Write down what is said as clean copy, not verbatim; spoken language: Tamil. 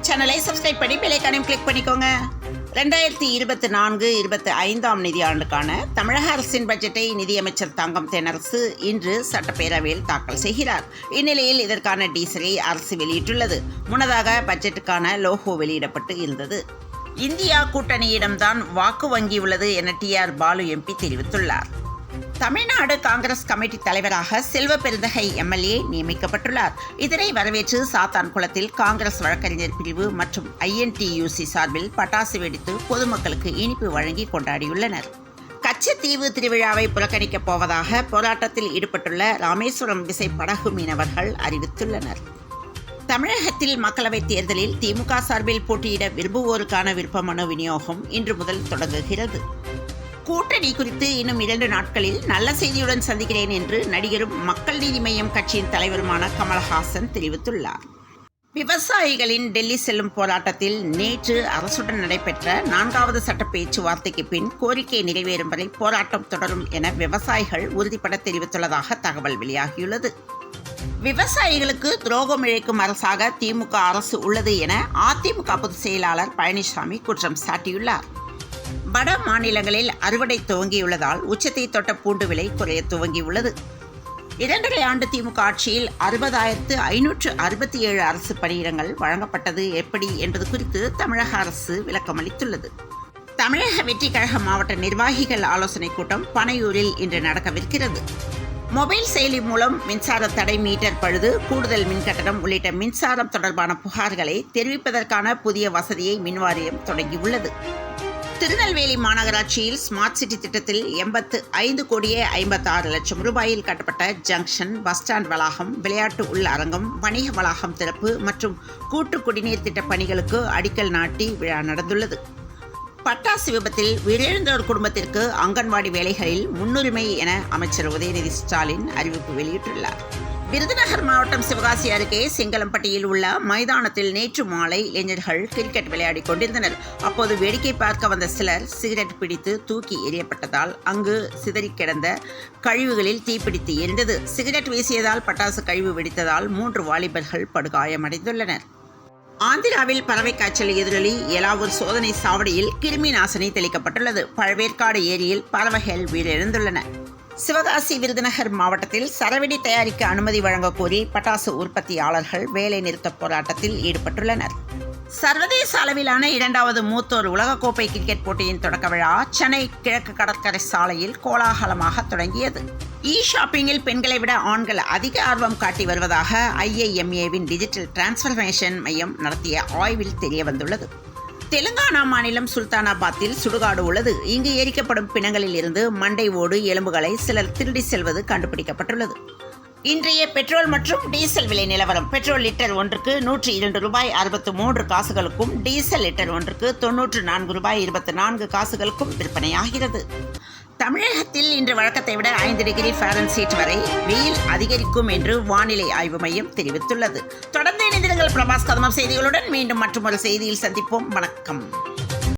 சேனலை சப்ஸ்கிரைப் பண்ணி பெல் ஐகானையும் கிளிக் பண்ணிக்கோங்க. 2024-25 நிதியாண்டுக்கான தமிழக அரசின் பட்ஜெட்டை நிதியமைச்சர் தங்கம் தென்னரசு இன்று சட்டப்பேரவையில் தாக்கல் செய்கிறார். இந்நிலையில் இதற்கான டீசரை அரசு வெளியிட்டுள்ளது. முன்னதாக பட்ஜெட்டுக்கான லோகோ வெளியிடப்பட்டு இருந்தது. இந்தியா கூட்டணியிடம்தான் வாக்கு வங்கி உள்ளது என TR பாலு MP தெரிவித்துள்ளார். தமிழ்நாடு காங்கிரஸ் கமிட்டி தலைவராக செல்வ பெருந்தகை MLA நியமிக்கப்பட்டுள்ளார். இதனை வரவேற்று சாத்தான்குளத்தில் காங்கிரஸ் வழக்கறிஞர் பிரிவு மற்றும் INTUC சார்பில் பட்டாசு வெடித்து பொதுமக்களுக்கு இனிப்பு வழங்கி கொண்டாடியுள்ளனர். கச்சத்தீவு திருவிழாவை புறக்கணிக்கப் போவதாக போராட்டத்தில் ஈடுபட்டுள்ள ராமேஸ்வரம் விசை படகு மீனவர்கள் அறிவித்துள்ளனர். தமிழகத்தில் மக்களவைத் தேர்தலில் திமுக சார்பில் போட்டியிட விரும்புவோருக்கான விருப்ப மனு விநியோகம் இன்று முதல் தொடங்குகிறது. கூட்டணி குறித்து இன்னும் 2 நாட்களில் நல்ல செய்தியுடன் சந்திக்கிறேன் என்று நடிகரும் மக்கள் நீதி மய்யம் கட்சியின் தலைவருமான கமல்ஹாசன் தெரிவித்துள்ளார். விவசாயிகளின் டெல்லி செல்லும் போராட்டத்தில் நேற்று அரசுடன் நடைபெற்ற 4வது சட்ட பேச்சுவார்த்தைக்கு பின் கோரிக்கை நிறைவேறும் வரை போராட்டம் தொடரும் என விவசாயிகள் உறுதிபட தெரிவித்துள்ளதாக தகவல் வெளியாகியுள்ளது. விவசாயிகளுக்கு துரோகம் இழைக்கும் அரசாக திமுக அரசு உள்ளது என அதிமுக பொதுச் செயலாளர் பழனிசாமி குற்றம் சாட்டியுள்ளார். வட மாநிலங்களில் அறுவடை துவங்கியுள்ளதால் உச்சத்தை தொட்ட பூண்டு விலை குறைய துவங்கியுள்ளது. 2.5 ஆண்டு திமுக ஆட்சியில் 60,567 அரசு பணியிடங்கள் வழங்கப்பட்டது எப்படி என்பது குறித்து தமிழக அரசு விளக்கமளித்துள்ளது. தமிழக வெற்றி கழக மாவட்ட நிர்வாகிகள் ஆலோசனைக் கூட்டம் பனையூரில் இன்று நடக்கவிருக்கிறது. மொபைல் செயலி மூலம் மின்சார தடை, மீட்டர் பழுது, கூடுதல் மின்கட்டணம் உள்ளிட்ட மின்சாரம் தொடர்பான புகார்களை தெரிவிப்பதற்கான புதிய வசதியை மின்வாரியம் தொடங்கியுள்ளது. திருநெல்வேலி மாநகராட்சியில் ஸ்மார்ட் சிட்டி திட்டத்தில் 85,56 லட்சம் ரூபாயில் கட்டப்பட்ட ஜங்ஷன், பஸ் ஸ்டாண்ட் வளாகம், விளையாட்டு உள் அரங்கம், வணிக வளாகம் திறப்பு மற்றும் கூட்டு குடிநீர் திட்ட பணிகளுக்கு அடிக்கல் நாட்டி விழா நடந்துள்ளது. பட்டாசு விபத்தில் உயிரிழந்தோர் குடும்பத்திற்கு அங்கன்வாடி வேலைகளில் முன்னுரிமை என அமைச்சர் உதயநிதி ஸ்டாலின் அறிவிப்பு வெளியிட்டுள்ளார். விருதுநகர் மாவட்டம் சிவகாசி அருகே செங்கலம்பட்டியில் உள்ள மைதானத்தில் நேற்று மாலை இளைஞர்கள் கிரிக்கெட் விளையாடிக் கொண்டிருந்தனர். அப்போது வேடிக்கை பார்க்க வந்த சிலர் சிகரெட் பிடித்து தூக்கி எறியப்பட்டதால் அங்கு சிதறி கிடந்த கழிவுகளில் தீப்பிடித்து எரிந்தது. சிகரெட் வீசியதால் பட்டாசு கழிவு வெடித்ததால் 3 வாலிபர்கள் படுகாயமடைந்துள்ளனர். ஆந்திராவில் பறவை காய்ச்சல் எதிரொலி ஏலாவூர் சோதனை சாவடியில் கிருமி நாசினி தெளிக்கப்பட்டுள்ளது. பழவேற்காடு ஏரியில் பறவைகள் உயிரிழந்துள்ளன. சிவகாசி, விருதுநகர் மாவட்டத்தில் சரவெடி தயாரிக்க அனுமதி வழங்க கோரி பட்டாசு உற்பத்தியாளர்கள் வேலை நிறுத்த போராட்டத்தில் ஈடுபட்டுள்ளனர். சர்வதேச அளவிலான 2வது மூத்தோர் உலகக்கோப்பை கிரிக்கெட் போட்டியின் தொடக்க விழா சென்னை கிழக்கு கடற்கரை சாலையில் கோலாகலமாக தொடங்கியது. ஷாப்பிங்கில் பெண்களை விட ஆண்கள் அதிக ஆர்வம் காட்டி வருவதாக IIMAவின் டிஜிட்டல் டிரான்ஸ்ஃபர்மேஷன் மையம் நடத்திய ஆய்வில் தெரிய வந்துள்ளது. தெலுங்கானா மாநிலம் சுல்தானாபாத்தில் சுடுகாடு உள்ளது. இங்கு எரிக்கப்படும் பிணங்களில் இருந்து மண்டை ஓடு, எலும்புகளை சிலர் திருடி செல்வது கண்டுபிடிக்கப்பட்டுள்ளது. இன்றைய பெட்ரோல் மற்றும் டீசல் விலை நிலவரம். பெட்ரோல் லிட்டர் ஒன்றுக்கு $102.63 டீசல் லிட்டர் ஒன்றுக்கு $94.24 விற்பனையாகிறது. தமிழகத்தில் இன்று வழக்கத்தை விட 5 டிகிரி ஃபாரன்ஹீட் வரை வெயில் அதிகரிக்கும் என்று வானிலை ஆய்வு மையம் தெரிவித்துள்ளது. தொடர்ந்து இணைந்திருங்கள் பிரபாஸ் கதமம் செய்திகளுடன். மீண்டும் மற்றொரு செய்தியில் சந்திப்போம். வணக்கம்.